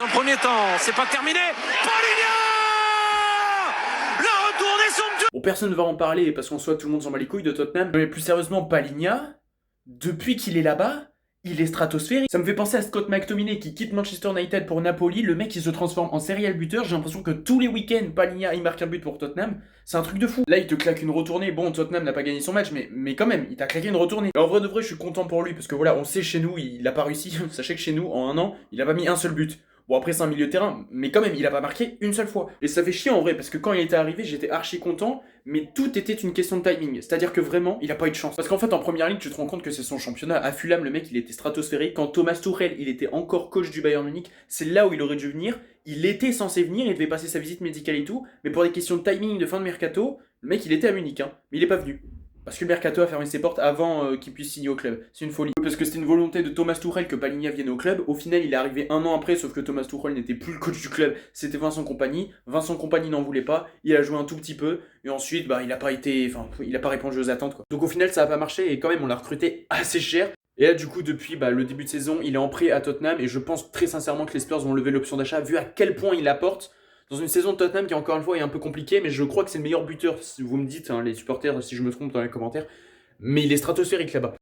En premier temps, c'est pas terminé. Paligna, la retournée somptueuse. Bon, personne ne va en parler parce qu'en soi tout le monde s'en bat les couilles de Tottenham. Mais plus sérieusement, Paligna, depuis qu'il est là-bas, il est stratosphérique. Ça me fait penser à Scott McTominay qui quitte Manchester United pour Napoli. Le mec il se transforme en serial buteur. J'ai l'impression que tous les week-ends, Paligna il marque un but pour Tottenham. C'est un truc de fou. Là il te claque une retournée. Bon, Tottenham n'a pas gagné son match, mais quand même, il t'a claqué une retournée. Et en vrai de vrai, je suis content pour lui parce que voilà, on sait chez nous, il a pas réussi. Sachez que chez nous, en un an, il a pas mis un seul but. Bon, après, c'est un milieu de terrain, mais quand même, il a pas marqué une seule fois. Et ça fait chier en vrai, parce que quand il était arrivé, j'étais archi content, mais tout était une question de timing. C'est-à-dire que vraiment, il a pas eu de chance. Parce qu'en fait, en première ligne, tu te rends compte que c'est son championnat. À Fulham, le mec, il était stratosphérique. Quand Thomas Tuchel, il était encore coach du Bayern Munich, c'est là où il aurait dû venir. Il était censé venir, il devait passer sa visite médicale et tout, mais pour des questions de timing de fin de mercato, le mec, il était à Munich, hein, mais il est pas venu. Parce que le Mercato a fermé ses portes avant qu'il puisse signer au club. C'est une folie. Parce que c'était une volonté de Thomas Tuchel que Paligna vienne au club. Au final, il est arrivé un an après, sauf que Thomas Tuchel n'était plus le coach du club. C'était Vincent Kompany. Vincent Kompany n'en voulait pas. Il a joué un tout petit peu. Et ensuite, bah, il a pas été. Enfin, il a pas répondu aux attentes, quoi. Donc au final, ça a pas marché. Et quand même, on l'a recruté assez cher. Et là, du coup, depuis le début de saison, il est en prêt à Tottenham. Et je pense très sincèrement que les Spurs vont lever l'option d'achat, vu à quel point il apporte. Dans une saison de Tottenham qui, encore une fois, est un peu compliquée, mais je crois que c'est le meilleur buteur. Si vous me dites, hein, les supporters, si je me trompe dans les commentaires. Mais il est stratosphérique là-bas.